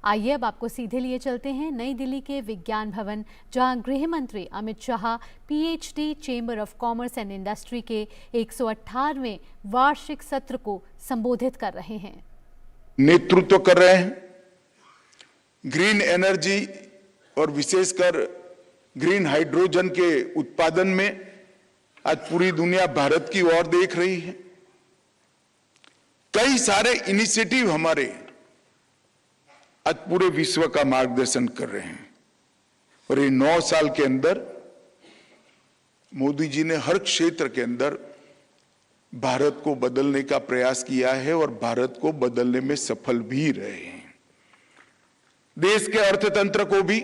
आइए अब आपको सीधे लिए चलते हैं नई दिल्ली के विज्ञान भवन, जहां गृह मंत्री Amit Shah PhD chamber of commerce and industry के 118वें वार्षिक सत्र को संबोधित कर रहे हैं। नेतृत्व कर रहे हैं ग्रीन एनर्जी और विशेषकर ग्रीन हाइड्रोजन के उत्पादन में। आज पूरी दुनिया भारत की ओर देख रही है। कई सारे इनिशिएटिव हमारे आज पूरे विश्व का मार्गदर्शन कर रहे हैं और ये 9 साल के अंदर मोदी जी ने हर क्षेत्र के अंदर भारत को बदलने का प्रयास किया है और भारत को बदलने में सफल भी रहे हैं। देश के अर्थतंत्र को भी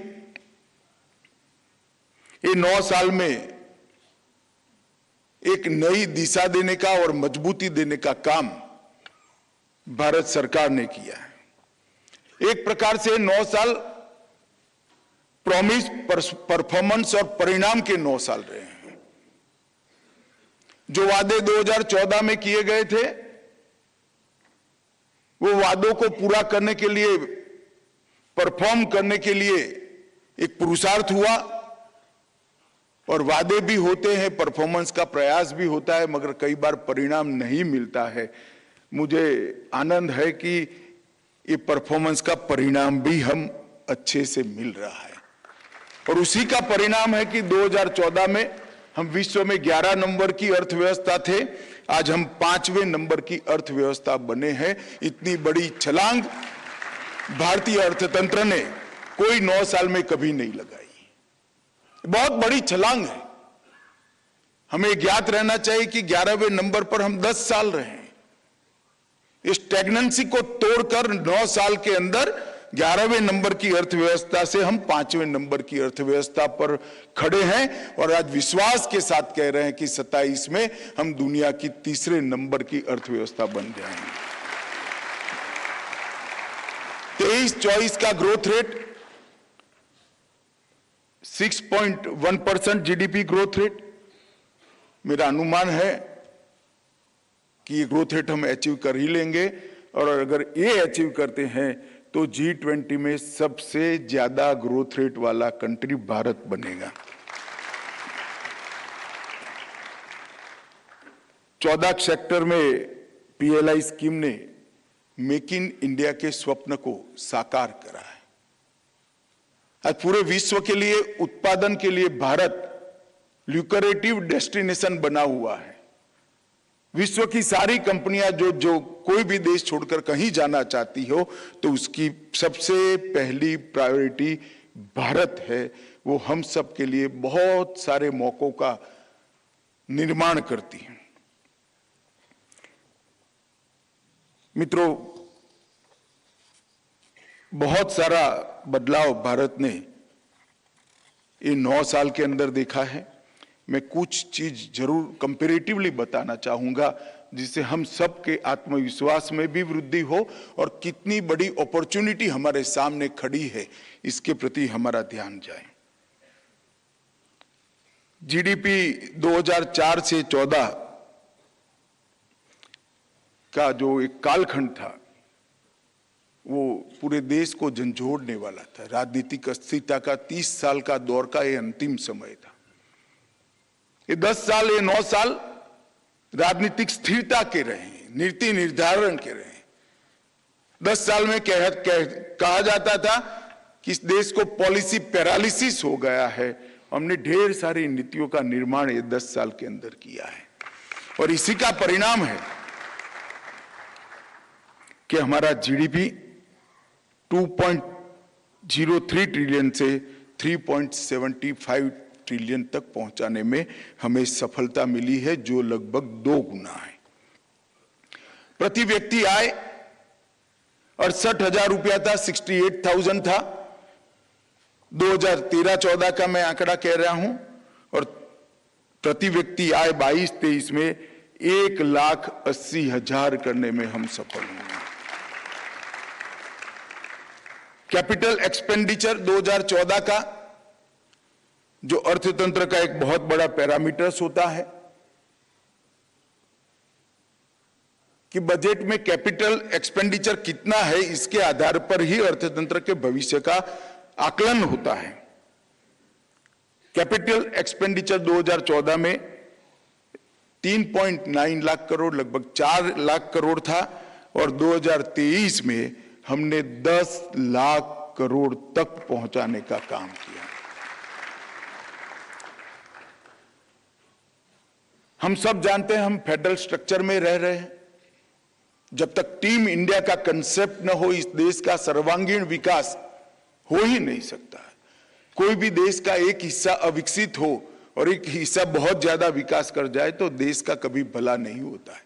ये 9 साल में एक नई दिशा देने का और मजबूती देने का काम भारत सरकार ने किया है। एक प्रकार से 9 साल प्रॉमिस, परफॉर्मेंस और परिणाम के 9 साल रहे हैं। जो वादे 2014 में किए गए थे, वो वादों को पूरा करने के लिए, परफॉर्म करने के लिए एक पुरुषार्थ हुआ। और वादे भी होते हैं, परफॉर्मेंस का प्रयास भी होता है, मगर कई बार परिणाम नहीं मिलता है। मुझे आनंद है कि ये परफॉर्मेंस का परिणाम भी हम अच्छे से मिल रहा है और उसी का परिणाम है कि 2014 में हम विश्व में 11 नंबर की अर्थव्यवस्था थे, आज हम 5वें नंबर की अर्थव्यवस्था बने हैं। इतनी बड़ी छलांग भारतीय अर्थतंत्र ने कोई 9 साल में कभी नहीं लगाई। बहुत बड़ी छलांग है। हमें ज्ञात रहना चाहिए कि 11वें नंबर पर हम 10 साल रहे हैं। इस स्टैग्नेंसी को तोड़कर 9 साल के अंदर 11वें नंबर की अर्थव्यवस्था से हम 5वें नंबर की अर्थव्यवस्था पर खड़े हैं और आज विश्वास के साथ कह रहे हैं कि 27 में हम दुनिया की 3रे नंबर की अर्थव्यवस्था बन जाएंगे। 23-24 का growth rate 6.1% GDP growth rate, मेरा अनुमान है कि ये ग्रोथ रेट हम अचीव कर ही लेंगे। और अगर ये अचीव करते हैं तो G20 में सबसे ज्यादा ग्रोथ रेट वाला कंट्री भारत बनेगा। 14 सेक्टर में पीएलआई स्कीम ने मेक इन इंडिया के स्वप्न को साकार करा है। आज पूरे विश्व के लिए, उत्पादन के लिए भारत ल्यूक्रेटिव डेस्टिनेशन बना हुआ है। विश्व की सारी कंपनियां जो कोई भी देश छोड़कर कहीं जाना चाहती हो तो उसकी सबसे पहली प्रायोरिटी भारत है। वो हम सब के लिए बहुत सारे मौकों का निर्माण करती है। मित्रों, बहुत सारा बदलाव भारत ने ये 9 साल के अंदर देखा है। मैं कुछ चीज जरूर कंपैरेटिवली बताना चाहूंगा जिससे हम सब के आत्मविश्वास में भी वृद्धि हो और कितनी बड़ी अपॉर्चुनिटी हमारे सामने खड़ी है इसके प्रति हमारा ध्यान जाए। जीडीपी 2004 से 14 का जो एक कालखंड था वो पूरे देश को झंझोड़ने वाला था। राजनीतिक अस्थिरता का 30 साल का दौर का ये अंतिम समय था। ये 10 साल, ये 9 साल राजनीतिक स्थिरता के रहे, नीति निर्धारण के रहे। 10 साल में कहा जाता था कि इस देश को पॉलिसी पैरालिसिस हो गया है। हमने ढेर सारी नीतियों का निर्माण ये 10 साल के अंदर किया है और इसी का परिणाम है कि हमारा जीडीपी 2.03 ट्रिलियन से 3.75 ट्रिलियन तक पहुंचाने में हमें सफलता मिली है, जो लगभग 2 गुना है। प्रति व्यक्ति आय 68,000 रुपया था, 68,000 था। 2013-14 का मैं आंकड़ा कह रहा हूं और प्रति व्यक्ति आय 22-23 में 1,80,000 करने में हम सफल हुए। कैपिटल एक्सपेंडिचर 2014 का, जो अर्थतंत्र का एक बहुत बड़ा पैरामीटर्स होता है, कि बजट में कैपिटल एक्सपेंडिचर कितना है, इसके आधार पर ही अर्थतंत्र के भविष्य का आकलन होता है। कैपिटल एक्सपेंडिचर 2014 में 3.9 लाख करोड़, लगभग 4 लाख करोड़ था, और 2023 में हमने 10 लाख करोड़ तक पहुंचाने का काम किया। हम सब जानते हैं हम फेडरल स्ट्रक्चर में रह रहे हैं। जब तक टीम इंडिया का कंसेप्ट न हो, इस देश का सर्वांगीण विकास हो ही नहीं सकता है। कोई भी देश का एक हिस्सा अविकसित हो और एक हिस्सा बहुत ज्यादा विकास कर जाए तो देश का कभी भला नहीं होता है।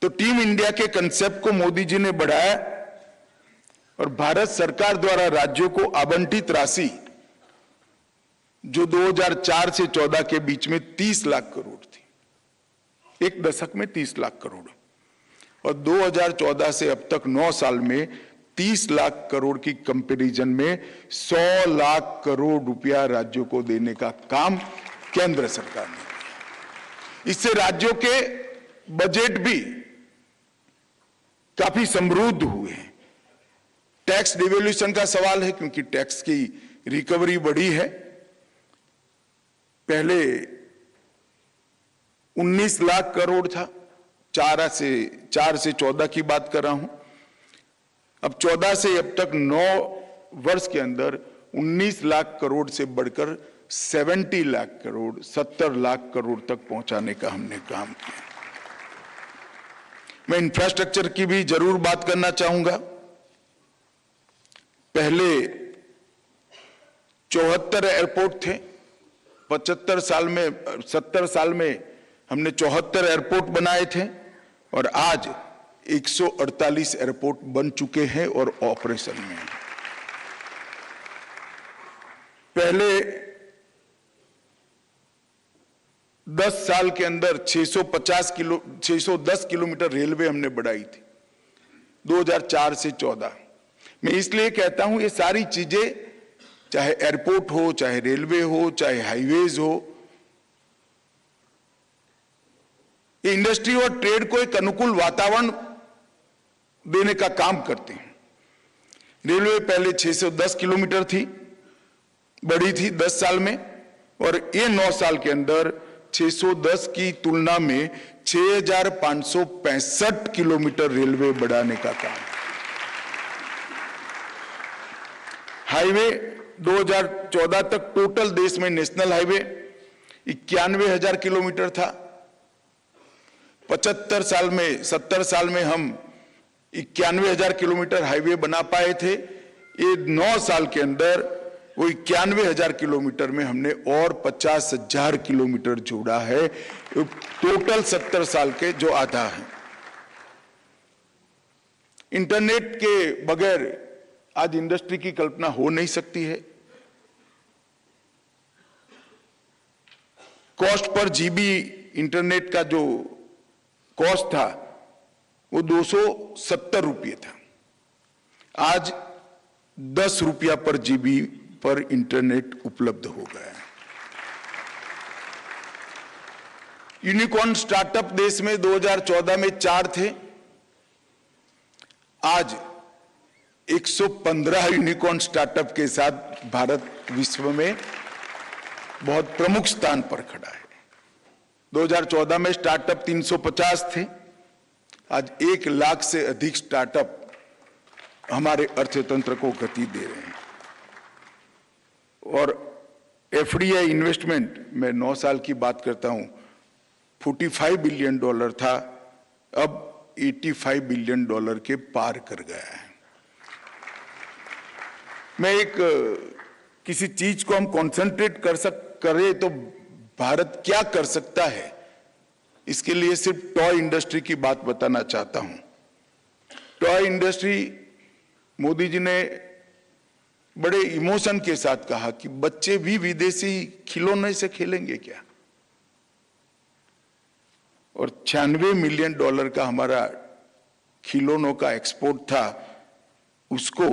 तो टीम इंडिया के कंसेप्ट को मोदी जी ने बढ़ाया और भारत सरकार द्वारा राज्यों को आवंटित राशि, जो 2004 से 14 के बीच में 30 लाख करोड़ थी, एक दशक में 30 लाख करोड़, और 2014 से अब तक 9 साल में 30 लाख करोड़ की कंपैरिजन में 100 लाख करोड़ रुपया राज्यों को देने का काम केंद्र सरकार ने किया। इससे राज्यों के बजट भी काफी समृद्ध हुए हैं। टैक्स डिवोल्यूशन का सवाल है, क्योंकि टैक्स की रिकवरी बढ़ी है। पहले 19 लाख करोड़ था, 4 से 14 की बात कर रहा हूं। अब 14 से अब तक 9 वर्ष के अंदर 19 लाख करोड़ से बढ़कर 70 लाख करोड़, 70 लाख करोड़ तक पहुंचाने का हमने काम किया। मैं इंफ्रास्ट्रक्चर की भी जरूर बात करना चाहूंगा। पहले 74 एयरपोर्ट थे, 70 साल में हमने 74 एयरपोर्ट बनाए थे, और आज 148 एयरपोर्ट बन चुके हैं और ऑपरेशन में हैं। पहले 10 साल के अंदर 610 किलोमीटर रेलवे हमने बढ़ाई थी 2004 से 14। मैं इसलिए कहता हूं ये सारी चीजें, चाहे एयरपोर्ट हो, चाहे रेलवे हो, चाहे हाईवेज हो, ये इंडस्ट्री और ट्रेड को एक अनुकूल वातावरण देने का काम करते हैं। रेलवे पहले 610 किलोमीटर थी, बढ़ी थी 10 साल में, और ये 9 साल के अंदर 610 की तुलना में 6565 किलोमीटर रेलवे बढ़ाने का काम। हाईवे 2014 तक टोटल देश में नेशनल हाईवे 91,000 किलोमीटर था। 70 साल में हम 91,000 किलोमीटर हाईवे बना पाए थे। ये 9 साल के अंदर वो 91,000 किलोमीटर में हमने और 50,000 किलोमीटर जोड़ा है, टोटल 70 साल के जो आधा है। इंटरनेट के बगैर आज इंडस्ट्री की कल्पना हो नहीं सकती है। कॉस्ट पर जीबी इंटरनेट का जो कॉस्ट था वो 270 रुपये था, आज 10 रुपया पर जीबी पर इंटरनेट उपलब्ध हो गया है। यूनिकॉर्न स्टार्टअप देश में 2014 में 4 थे, आज 115 यूनिकॉर्न स्टार्टअप के साथ भारत विश्व में बहुत प्रमुख स्थान पर खड़ा है। 2014 में स्टार्टअप 350 थे, आज 1 लाख से अधिक स्टार्टअप हमारे अर्थतंत्र को गति दे रहे हैं। और एफडीआई इन्वेस्टमेंट, मैं 9 साल की बात करता हूं, $45 बिलियन था, अब $85 बिलियन के पार कर गया है। मैं किसी चीज को हम कॉन्सेंट्रेट करें तो भारत क्या कर सकता है, इसके लिए सिर्फ टॉय इंडस्ट्री की बात बताना चाहता हूं। टॉय इंडस्ट्री, मोदी जी ने बड़े इमोशन के साथ कहा कि बच्चे भी विदेशी खिलौने से खेलेंगे क्या, और $96 मिलियन का हमारा खिलौनों का एक्सपोर्ट था, उसको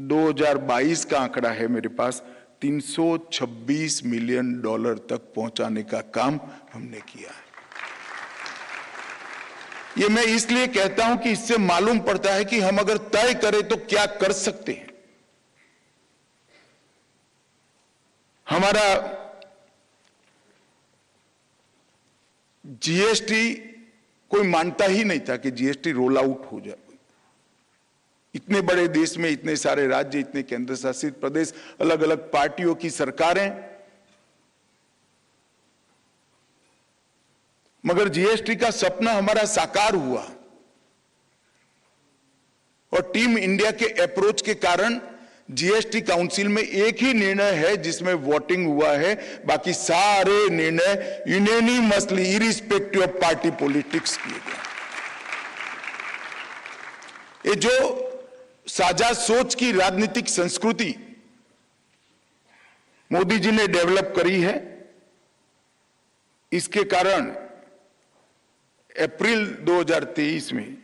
2022 का आंकड़ा है मेरे पास, $326 मिलियन तक पहुंचाने का काम हमने किया है। ये मैं इसलिए कहता हूं कि इससे मालूम पड़ता है कि हम अगर तय करें तो क्या कर सकते हैं। हमारा जीएसटी कोई मानता ही नहीं था कि जीएसटी रोल आउट हो जाए। इतने बड़े देश में इतने सारे राज्य, इतने केंद्र शासित प्रदेश, अलग अलग पार्टियों की सरकारें, मगर जीएसटी का सपना हमारा साकार हुआ और टीम इंडिया के अप्रोच के कारण जीएसटी काउंसिल में एक ही निर्णय है जिसमें वोटिंग हुआ है, बाकी सारे निर्णय unanimously irrespective of party politics किए गए। ये जो साझा सोच की राजनीतिक संस्कृति मोदी जी ने डेवलप करी है, इसके कारण अप्रैल 2023 में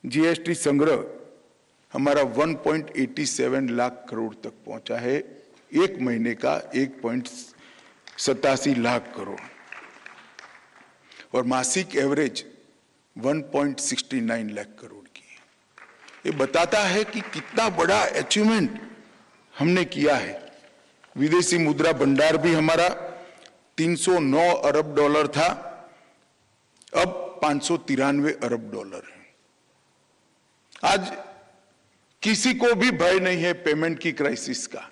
जीएसटी संग्रह हमारा 1.87 लाख करोड़ तक पहुंचा है। एक महीने का 1.87 लाख करोड़ और मासिक एवरेज 1.69 लाख करोड़ की है। ये बताता है कि कितना बड़ा अचीवमेंट हमने किया है। विदेशी मुद्रा भंडार भी हमारा 309 अरब डॉलर था, अब 593 अरब डॉलर है। आज किसी को भी भय नहीं है पेमेंट की क्राइसिस का,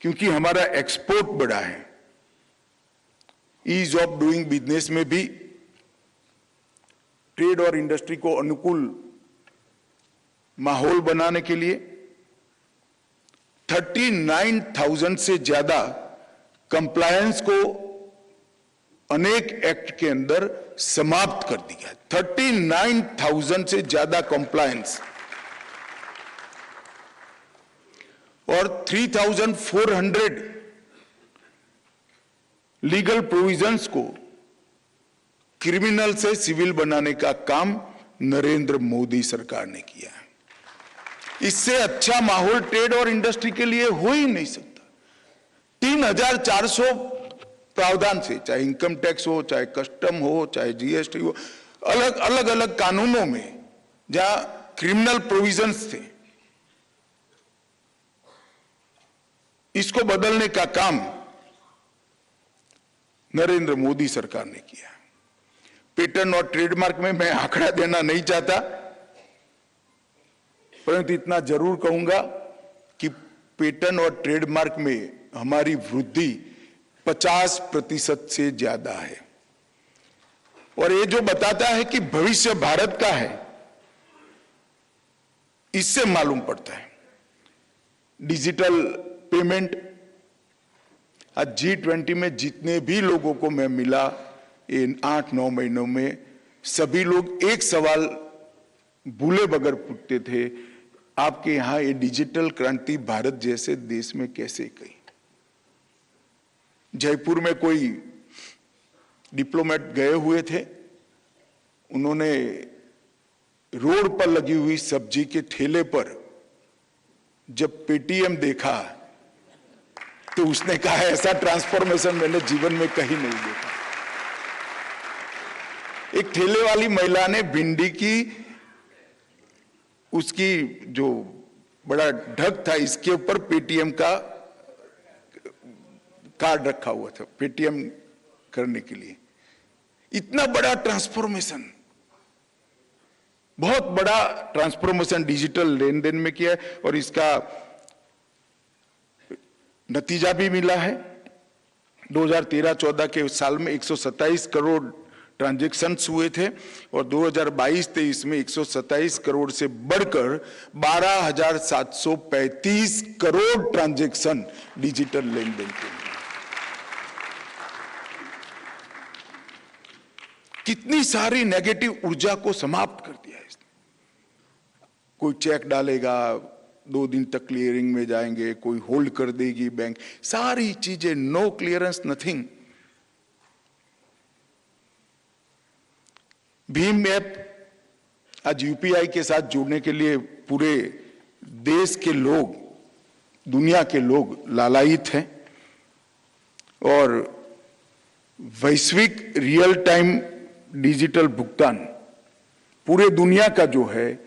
क्योंकि हमारा एक्सपोर्ट बढ़ा है। ईज ऑफ डूइंग बिजनेस में भी ट्रेड और इंडस्ट्री को अनुकूल माहौल बनाने के लिए 39,000 से ज्यादा कंप्लायंस को अनेक एक्ट के अंदर समाप्त कर दिया। 39,000 से ज्यादा कंप्लायंस और 3,400 लीगल प्रोविजंस को क्रिमिनल से सिविल बनाने का काम नरेंद्र मोदी सरकार ने किया है। इससे अच्छा माहौल ट्रेड और इंडस्ट्री के लिए हो ही नहीं सकता। 3,400 प्रावधान से, चाहे इनकम टैक्स हो, चाहे कस्टम हो, चाहे जीएसटी हो, अलग अलग कानूनों में जहां क्रिमिनल प्रोविजंस थे, इसको बदलने का काम नरेंद्र मोदी सरकार ने किया। पेटेंट और ट्रेडमार्क में मैं आंकड़ा देना नहीं चाहता, परंतु इतना जरूर कहूंगा कि पेटेंट और ट्रेडमार्क में हमारी वृद्धि 50% से ज्यादा है। और ये जो बताता है कि भविष्य भारत का है, इससे मालूम पड़ता है। डिजिटल पेमेंट, आज G20 में जितने भी लोगों को मैं मिला इन 8-9 महीनों में, सभी लोग एक सवाल भूले बगैर पूछते थे, आपके यहां ये डिजिटल क्रांति भारत जैसे देश में कैसे गई। जयपुर में कोई डिप्लोमेट गए हुए थे, उन्होंने रोड पर लगी हुई सब्जी के ठेले पर जब पेटीएम देखा तो उसने कहा ऐसा ट्रांसफॉर्मेशन मैंने जीवन में कहीं नहीं देखा। एक ठेले वाली महिला ने भिंडी की, उसकी जो बड़ा ढक था, इसके ऊपर पेटीएम का कार्ड रखा हुआ था, पेटीएम करने के लिए। इतना बड़ा ट्रांसफॉर्मेशन, बहुत बड़ा ट्रांसफॉर्मेशन डिजिटल लेन देन में किया है और इसका नतीजा भी मिला है। 2013-14 के साल में 127 करोड़ ट्रांजैक्शंस हुए थे और 2022-23 में 127 करोड़ से बढ़कर 12,735 करोड़ ट्रांजैक्शन डिजिटल लेन देन के लिए। कितनी सारी नेगेटिव ऊर्जा को समाप्त कर दिया इसने। कोई चेक डालेगा, 2 दिन तक क्लियरिंग में जाएंगे, कोई होल्ड कर देगी बैंक, सारी चीजें, नो क्लियरेंस, नथिंग। भीम ऐप आज यूपीआई के साथ जुड़ने के लिए पूरे देश के लोग, दुनिया के लोग लालायित हैं और वैश्विक रियल टाइम डिजिटल भुगतान पूरे दुनिया का जो है,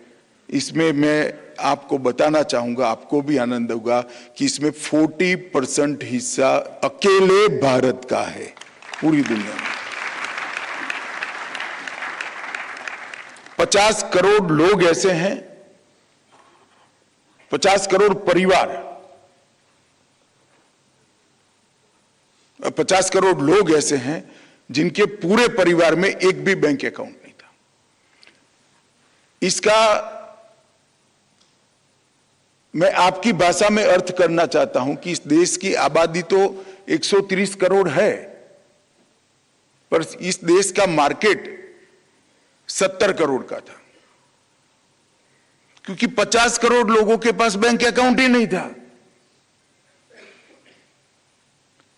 इसमें मैं आपको बताना चाहूंगा, आपको भी आनंद होगा कि इसमें 40% हिस्सा अकेले भारत का है पूरी दुनिया में। 50 करोड़ लोग ऐसे हैं, 50 करोड़ परिवार, 50 करोड़ लोग ऐसे हैं जिनके पूरे परिवार में एक भी बैंक अकाउंट नहीं था। इसका मैं आपकी भाषा में अर्थ करना चाहता हूं कि इस देश की आबादी तो 130 करोड़ है, पर इस देश का मार्केट 70 करोड़ का था, क्योंकि 50 करोड़ लोगों के पास बैंक अकाउंट ही नहीं था।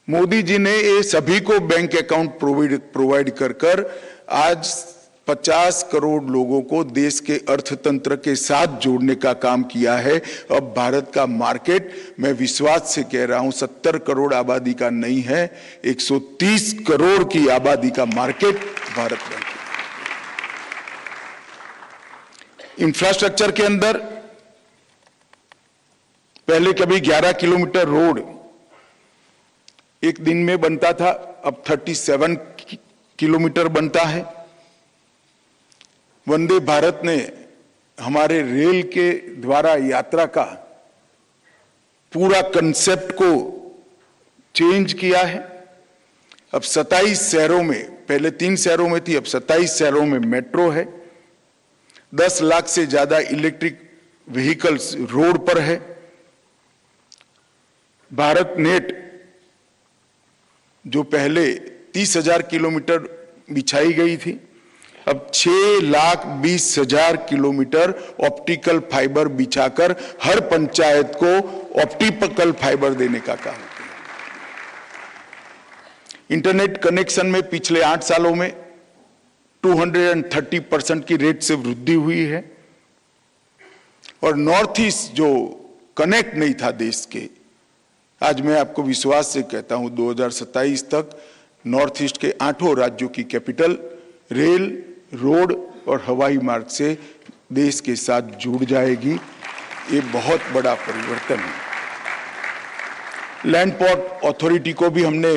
मोदी जी ने ये सभी को बैंक अकाउंट प्रोवाइड कर आज 50 करोड़ लोगों को देश के अर्थतंत्र के साथ जोड़ने का काम किया है। अब भारत का मार्केट, मैं विश्वास से कह रहा हूं, 70 करोड़ आबादी का नहीं है, 130 करोड़ की आबादी का मार्केट भारत बन गया। इंफ्रास्ट्रक्चर के अंदर पहले कभी 11 किलोमीटर रोड एक दिन में बनता था, अब 37 किलोमीटर बनता है। वंदे भारत ने हमारे रेल के द्वारा यात्रा का पूरा कंसेप्ट को चेंज किया है। अब 27 शहरों में, पहले 3 शहरों में थी, अब 27 शहरों में मेट्रो है। 10 लाख से ज्यादा इलेक्ट्रिक व्हीकल्स रोड पर है। भारत नेट जो पहले 30,000 किलोमीटर बिछाई गई थी, अब 6,20,000 किलोमीटर ऑप्टिकल फाइबर बिछाकर हर पंचायत को ऑप्टिकल फाइबर देने का काम किया। इंटरनेट कनेक्शन में पिछले 8 सालों में 230% की रेट से वृद्धि हुई है। और नॉर्थ ईस्ट जो कनेक्ट नहीं था देश के, आज मैं आपको विश्वास से कहता हूं 2027 तक नॉर्थ ईस्ट के 8 राज्यों की कैपिटल रेल, रोड और हवाई मार्ग से देश के साथ जुड़ जाएगी। ये बहुत बड़ा परिवर्तन है। लैंड पोर्ट अथॉरिटी को भी हमने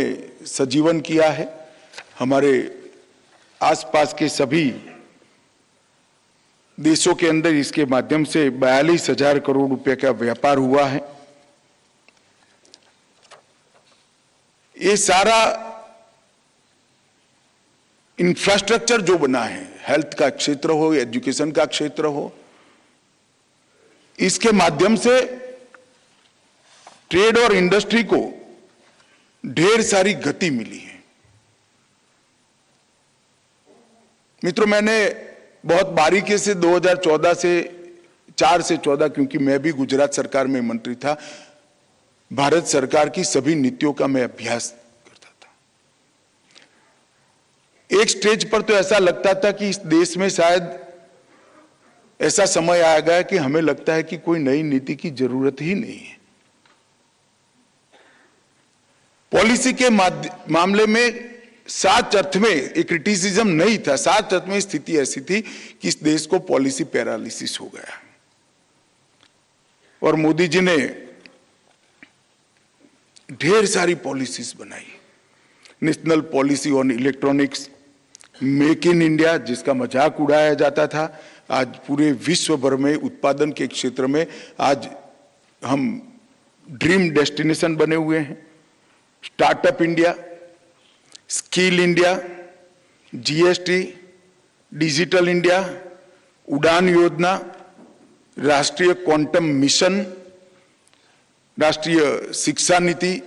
सजीवन किया है। हमारे आसपास के सभी देशों के अंदर इसके माध्यम से 42,000 करोड़ रुपए का व्यापार हुआ है। ये सारा इंफ्रास्ट्रक्चर जो बना है, हेल्थ का क्षेत्र हो, एजुकेशन का क्षेत्र हो, इसके माध्यम से ट्रेड और इंडस्ट्री को ढेर सारी गति मिली है। मित्रों, मैंने बहुत बारीकी से 2014 से 4 से 14, क्योंकि मैं भी गुजरात सरकार में मंत्री था, भारत सरकार की सभी नीतियों का मैं अभ्यास करता था। एक स्टेज पर तो ऐसा लगता था कि इस देश में शायद ऐसा समय आ गया कि हमें लगता है कि कोई नई नीति की जरूरत ही नहीं है। पॉलिसी के मामले में साच अर्थ में एक क्रिटिसिज्म नहीं था। साच अर्थ में स्थिति ऐसी थी कि इस देश को पॉलिसी पैरालिसिस हो गया। और मोदी जी ने ढेर सारी पॉलिसीज बनाई। National policy on electronics, make in India, जिसका मजाक उड़ाया जाता था, आज पूरे विश्व भर में उत्पादन के क्षेत्र में आज हम ड्रीम डेस्टिनेशन बने हुए हैं। Startup India, skill India, GST, digital India, उड़ान योजना, राष्ट्रीय क्वांटम मिशन, राष्ट्रीय शिक्षा नीति,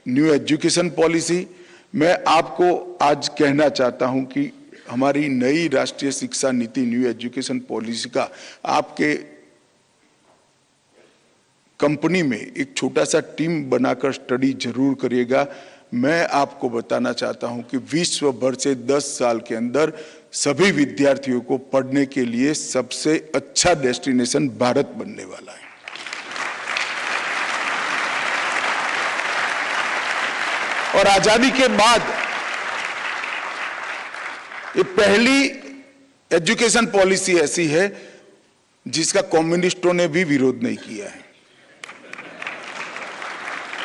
न्यू एजुकेशन पॉलिसी। मैं आपको आज कहना चाहता हूं कि हमारी नई राष्ट्रीय शिक्षा नीति, न्यू एजुकेशन पॉलिसी का आपके कंपनी में एक छोटा सा टीम बनाकर स्टडी जरूर करिएगा। मैं आपको बताना चाहता हूं कि विश्व भर से 10 साल के अंदर सभी विद्यार्थियों को पढ़ने के लिए सबसे अच्छा डेस्टिनेशन भारत बनने वाला है। और आजादी के बाद ये पहली एजुकेशन पॉलिसी ऐसी है जिसका कम्युनिस्टों ने भी विरोध नहीं किया है।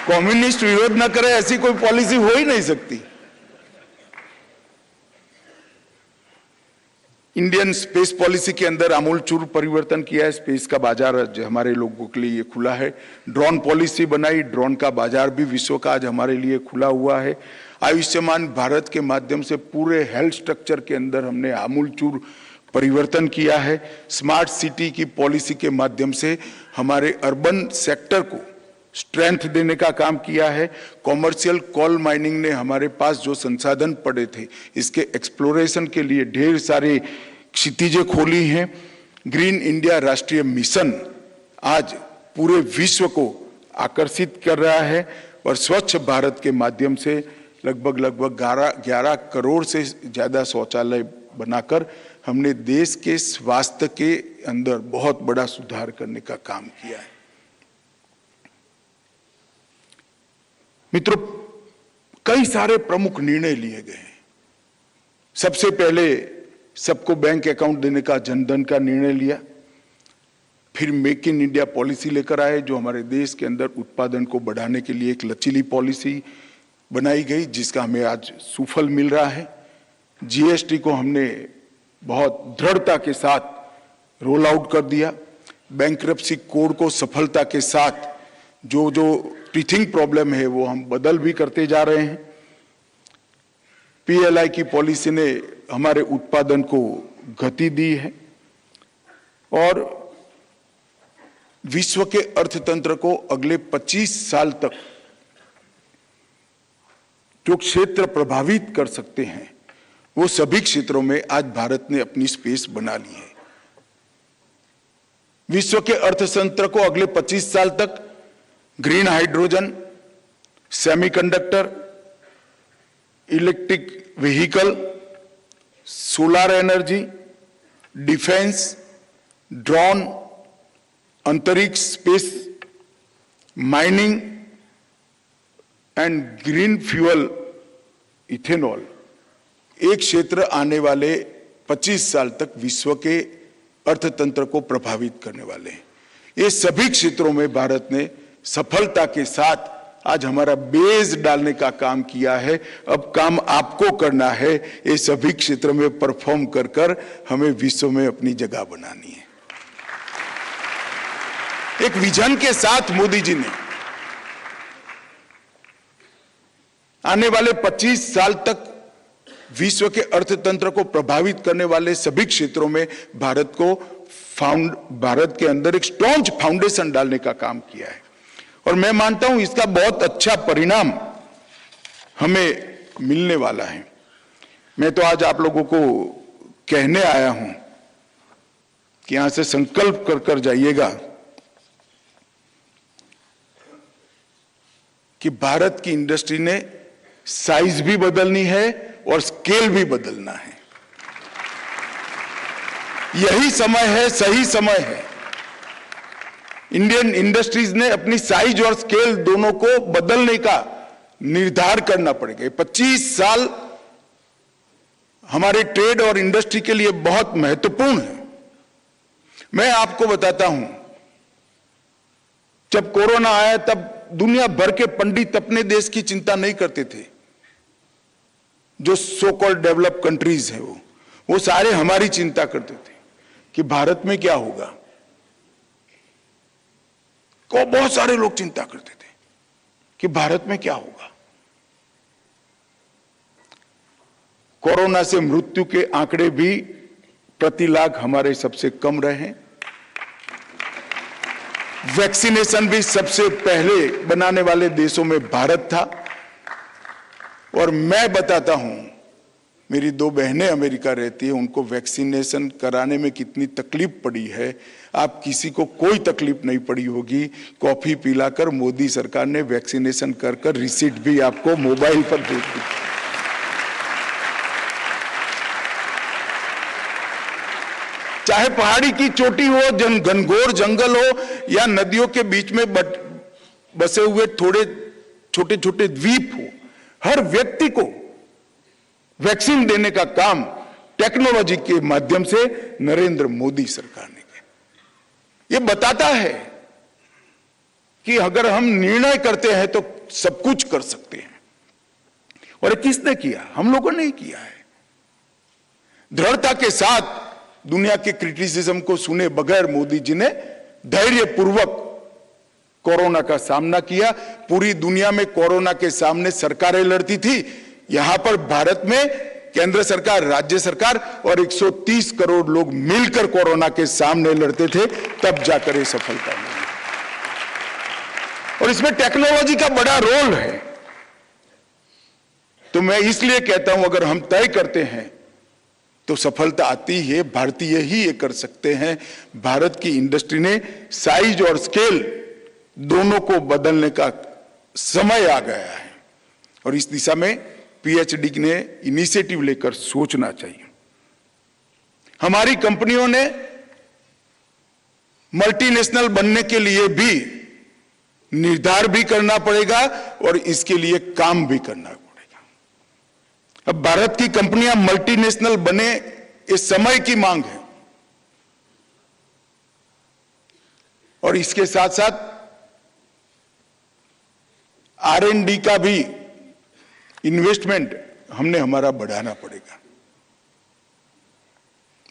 कम्युनिस्ट विरोध न करे ऐसी कोई पॉलिसी हो ही नहीं सकती। इंडियन स्पेस पॉलिसी के अंदर आमूलचूल परिवर्तन किया है। स्पेस का बाजार आज हमारे लोगों के लिए खुला है। ड्रोन पॉलिसी बनाई, ड्रोन का बाजार भी विश्व का आज हमारे लिए खुला हुआ है। आयुष्मान भारत के माध्यम से पूरे हेल्थ स्ट्रक्चर के अंदर हमने आमूलचूल परिवर्तन किया है। स्मार्ट सिटी की पॉलिसी के माध्यम से हमारे अर्बन सेक्टर को स्ट्रेंथ देने का काम किया है। कॉमर्शियल कोल माइनिंग ने हमारे पास जो संसाधन पड़े थे इसके एक्सप्लोरेशन के लिए ढेर सारे क्षितिजें खोली हैं। ग्रीन इंडिया राष्ट्रीय मिशन आज पूरे विश्व को आकर्षित कर रहा है और स्वच्छ भारत के माध्यम से लगभग 11 करोड़ से ज्यादा शौचालय बनाकर हमने देश के स्वास्थ्य के अंदर बहुत बड़ा सुधार करने का काम किया है। मित्रों, कई सारे प्रमुख निर्णय लिए गए हैं। सबसे पहले सबको बैंक अकाउंट देने का, जनधन का निर्णय लिया। फिर मेक इन इंडिया पॉलिसी लेकर आए जो हमारे देश के अंदर उत्पादन को बढ़ाने के लिए एक लचीली पॉलिसी बनाई गई जिसका हमें आज सुफल मिल रहा है। जीएसटी को हमने बहुत दृढ़ता के साथ रोल आउट कर दिया। बैंक्रप्सी कोड को सफलता के साथ जो टीथिंग प्रॉब्लम है वो हम बदल भी करते जा रहे हैं। पीएलआई की पॉलिसी ने हमारे उत्पादन को गति दी है और विश्व के अर्थतंत्र को अगले 25 साल तक जो क्षेत्र प्रभावित कर सकते हैं वो सभी क्षेत्रों में आज भारत ने अपनी स्पेस बना ली है। विश्व के अर्थतंत्र को अगले 25 साल तक green hydrogen, semiconductor, electric vehicle, solar energy, defence, drone, अंतरिक्ष space, mining and green fuel, ethanol, एक क्षेत्र आने वाले 25 साल तक विश्व के अर्थतंत्र को प्रभावित करने वाले हैं। ये सभी क्षेत्रों में भारत ने सफलता के साथ आज हमारा बेस डालने का काम किया है। अब काम आपको करना है, ये सभी क्षेत्र में परफॉर्म कर हमें विश्व में अपनी जगह बनानी है। एक विजन के साथ मोदी जी ने आने वाले 25 साल तक विश्व के अर्थतंत्र को प्रभावित करने वाले सभी क्षेत्रों में भारत के अंदर एक स्ट्रॉन्ग फाउंडेशन डालने का काम किया है और मैं मानता हूं इसका बहुत अच्छा परिणाम हमें मिलने वाला है। मैं तो आज आप लोगों को कहने आया हूं कि यहां से संकल्प कर जाइएगा कि भारत की इंडस्ट्री ने साइज भी बदलनी है और स्केल भी बदलना है। यही समय है, सही समय है। इंडियन इंडस्ट्रीज ने अपनी साइज और स्केल दोनों को बदलने का निर्धार करना पड़ेगा। 25 साल हमारे ट्रेड और इंडस्ट्री के लिए बहुत महत्वपूर्ण है। मैं आपको बताता हूं, जब कोरोना आया तब दुनिया भर के पंडित अपने देश की चिंता नहीं करते थे। जो सो कॉल्ड डेवलप कंट्रीज है वो सारे हमारी चिंता करते थे कि भारत में क्या होगा। को बहुत सारे लोग चिंता करते थे कि भारत में क्या होगा। कोरोना से मृत्यु के आंकड़े भी प्रति लाख हमारे सबसे कम रहे। वैक्सीनेशन भी सबसे पहले बनाने वाले देशों में भारत था। और मैं बताता हूं, मेरी 2 बहनें अमेरिका रहती है, उनको वैक्सीनेशन कराने में कितनी तकलीफ पड़ी है। आप किसी को कोई तकलीफ नहीं पड़ी होगी। कॉफी पिलाकर मोदी सरकार ने वैक्सीनेशन कर रिसीट भी आपको मोबाइल पर दे दी। चाहे पहाड़ी की चोटी हो, घनघोर जंगल हो या नदियों के बीच में बसे हुए थोड़े छोटे छोटे द्वीप हो, हर व्यक्ति को वैक्सीन देने का काम टेक्नोलॉजी के माध्यम से नरेंद्र मोदी सरकार ने किया। ये बताता है कि अगर हम निर्णय करते हैं तो सब कुछ कर सकते हैं। और ये किसने किया? हम लोगों ने ही किया है। दृढ़ता के साथ दुनिया के क्रिटिसिज्म को सुने बगैर मोदी जी ने धैर्यपूर्वक कोरोना का सामना किया। पूरी दुनिया में कोरोना के सामने सरकारें लड़ती थी, यहां पर भारत में केंद्र सरकार, राज्य सरकार और 130 करोड़ लोग मिलकर कोरोना के सामने लड़ते थे, तब जाकर ये सफलता मिली। और इसमें टेक्नोलॉजी का बड़ा रोल है। तो मैं इसलिए कहता हूं, अगर हम तय करते हैं तो सफलता आती है। भारतीय ही ये कर सकते हैं। भारत की इंडस्ट्री ने साइज और स्केल दोनों को बदलने का समय आ गया है और इस दिशा में पीएचडी ने इनिशिएटिव लेकर सोचना चाहिए। हमारी कंपनियों ने मल्टीनेशनल बनने के लिए भी निर्धार भी करना पड़ेगा और इसके लिए काम भी करना पड़ेगा। अब भारत की कंपनियां मल्टीनेशनल बने, इस समय की मांग है और इसके साथ साथ R&D का भी इन्वेस्टमेंट हमने हमारा बढ़ाना पड़ेगा।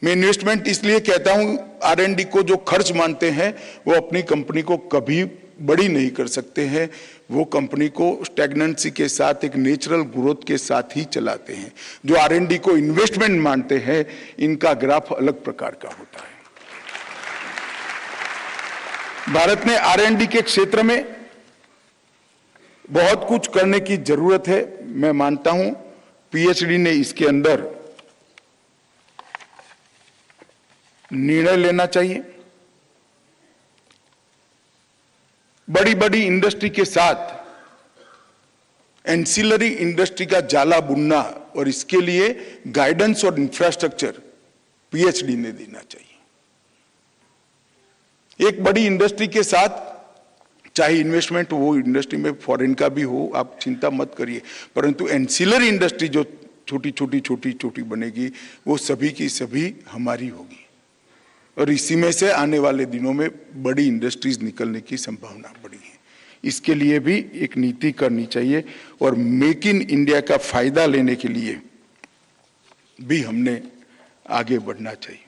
मैं इन्वेस्टमेंट इसलिए कहता हूं, R&D को जो खर्च मानते हैं वो अपनी कंपनी को कभी बड़ी नहीं कर सकते हैं। वो कंपनी को स्टैग्नेंसी के साथ एक नेचुरल ग्रोथ के साथ ही चलाते हैं। जो R&D को इन्वेस्टमेंट मानते हैं, इनका ग्राफ अलग प्रकार का होता है। भारत ने R&D के क्षेत्र में बहुत कुछ करने की जरूरत है। मैं मानता हूं पीएचडी ने इसके अंदर निर्णय लेना चाहिए। बड़ी बड़ी इंडस्ट्री के साथ एंसिलरी इंडस्ट्री का जाला बुनना और इसके लिए गाइडेंस और इंफ्रास्ट्रक्चर पीएचडी ने देना चाहिए। एक बड़ी इंडस्ट्री के साथ चाहे इन्वेस्टमेंट वो इंडस्ट्री में फॉरेन का भी हो, आप चिंता मत करिए, परंतु एंसिलरी इंडस्ट्री जो छोटी बनेगी वो सभी की सभी हमारी होगी और इसी में से आने वाले दिनों में बड़ी इंडस्ट्रीज निकलने की संभावना बड़ी है। इसके लिए भी एक नीति करनी चाहिए और मेक इन इंडिया का फायदा लेने के लिए भी हमने आगे बढ़ना चाहिए।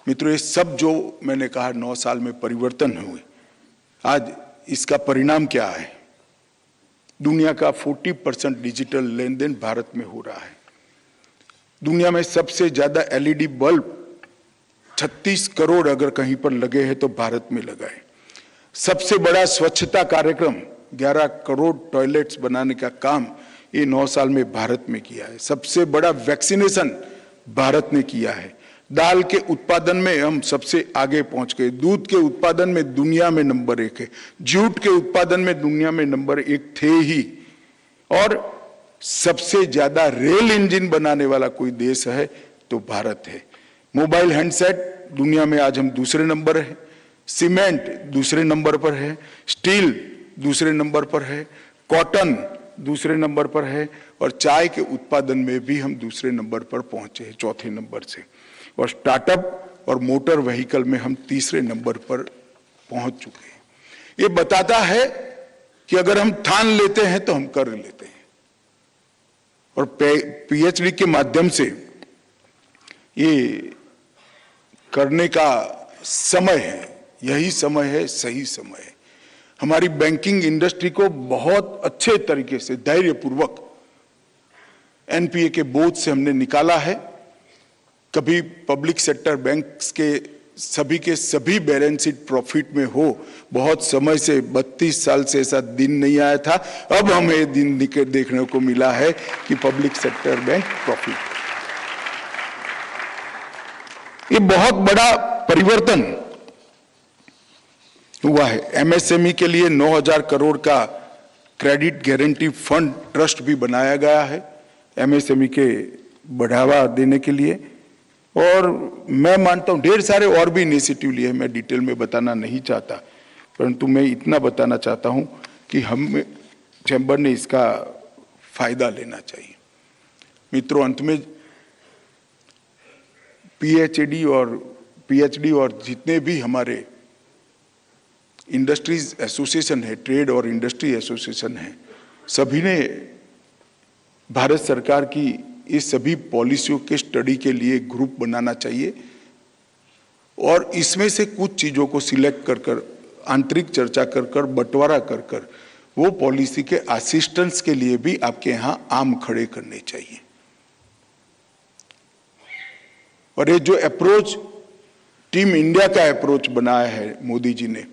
मित्रों, ये सब जो मैंने कहा 9 साल में परिवर्तन हुए, आज इसका परिणाम क्या है? दुनिया का 40% डिजिटल लेन देन भारत में हो रहा है। दुनिया में सबसे ज्यादा एलईडी बल्ब 36 करोड़ अगर कहीं पर लगे हैं तो भारत में लगा है। सबसे बड़ा स्वच्छता कार्यक्रम 11 करोड़ टॉयलेट्स बनाने का काम ये 9 साल में भारत में किया है। सबसे बड़ा वैक्सीनेशन भारत ने किया है। दाल के उत्पादन में हम सबसे आगे पहुंच गए। दूध के उत्पादन में दुनिया में नंबर 1 है। जूट के उत्पादन में दुनिया में नंबर 1 थे ही। और सबसे ज्यादा रेल इंजन बनाने वाला कोई देश है तो भारत है। मोबाइल हैंडसेट दुनिया में आज हम दूसरे नंबर है। सीमेंट दूसरे नंबर पर है। स्टील दूसरे नंबर पर है। कॉटन दूसरे नंबर पर है और चाय के उत्पादन में भी हम दूसरे नंबर पर पहुंचे हैं, चौथे नंबर से। और स्टार्टअप और मोटर व्हीकल में हम तीसरे नंबर पर पहुंच चुके हैं। ये बताता है कि अगर हम ठान लेते हैं तो हम कर लेते हैं। और पीएचडी के माध्यम से ये करने का समय है, यही समय है, सही समय है। हमारी बैंकिंग इंडस्ट्री को बहुत अच्छे तरीके से धैर्यपूर्वक एनपीए के बोझ से हमने निकाला है। कभी पब्लिक सेक्टर बैंक्स के सभी बैलेंस शीट प्रॉफिट में हो, बहुत समय से 32 साल से ऐसा दिन नहीं आया था। अब हमें दिन देखने को मिला है कि पब्लिक सेक्टर बैंक प्रॉफिट। ये बहुत बड़ा परिवर्तन हुआ है। एमएसएमई के लिए 9,000 करोड़ का क्रेडिट गारंटी फंड ट्रस्ट भी बनाया गया है एमएसएमई के बढ़ावा देने के लिए। और मैं मानता हूं ढेर सारे और भी इनिशिएटिव लिए, मैं डिटेल में बताना नहीं चाहता, परंतु मैं इतना बताना चाहता हूं कि हम चैम्बर ने इसका फायदा लेना चाहिए। मित्रों, अंत में पीएचडी और जितने भी हमारे इंडस्ट्रीज एसोसिएशन है, ट्रेड और इंडस्ट्री एसोसिएशन है, सभी ने भारत सरकार की इस सभी पॉलिसियों के स्टडी के लिए ग्रुप बनाना चाहिए और इसमें से कुछ चीजों को सिलेक्ट कर आंतरिक चर्चा कर बंटवारा कर वो पॉलिसी के असिस्टेंस के लिए भी आपके यहाँ आम खड़े करने चाहिए। और ये जो अप्रोच टीम इंडिया का अप्रोच बनाया है मोदी जी ने,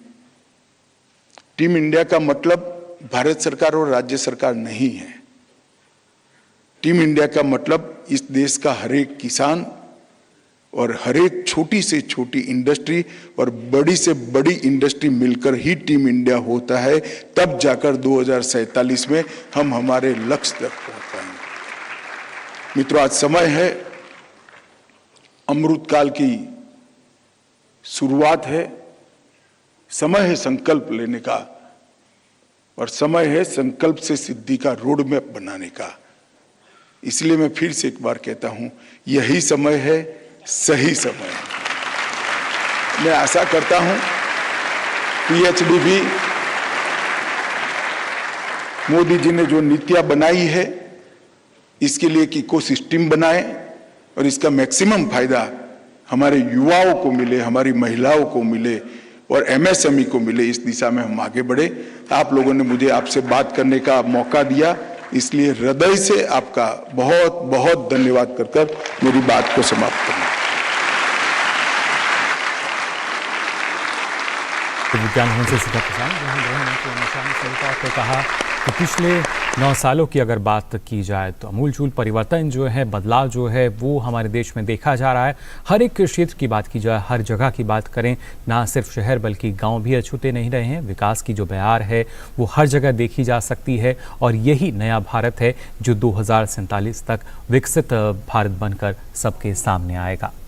टीम इंडिया का मतलब भारत सरकार और राज्य सरकार नहीं है। टीम इंडिया का मतलब इस देश का हर एक किसान और हर एक छोटी से छोटी इंडस्ट्री और बड़ी से बड़ी इंडस्ट्री मिलकर ही टीम इंडिया होता है। तब जाकर 2047 में हम हमारे लक्ष्य तक पहुंच पाएंगे। मित्रों, आज समय है, अमृतकाल की शुरुआत है, समय है संकल्प लेने का और समय है संकल्प से सिद्धि का रोड मैप बनाने का। इसलिए मैं फिर से एक बार कहता हूं, यही समय है, सही समय है। मैं आशा करता हूं पीएचडी भी मोदी जी ने जो नीतियां बनाई है इसके लिए एक इकोसिस्टम बनाए और इसका मैक्सिमम फायदा हमारे युवाओं को मिले, हमारी महिलाओं को मिले और एमएसएमई को मिले। इस दिशा में हम आगे बढ़े। आप लोगों ने मुझे आपसे बात करने का मौका दिया, इसलिए हृदय से आपका बहुत बहुत धन्यवाद कर मेरी बात को समाप्त करना। विज्ञान भवन से सीधा प्रसारण, जहां गृह मंत्री अमित शाह ने सही तौर पर कहा कि पिछले 9 सालों की अगर बात की जाए तो अमूलचूल परिवर्तन जो है, बदलाव जो है वो हमारे देश में देखा जा रहा है। हर एक क्षेत्र की बात की जाए, हर जगह की बात करें, ना सिर्फ शहर बल्कि गांव भी अछूते नहीं रहे हैं। विकास की जो बयार है वो हर जगह देखी जा सकती है और यही नया भारत है जो 2047 तक विकसित भारत बनकर सबके सामने आएगा।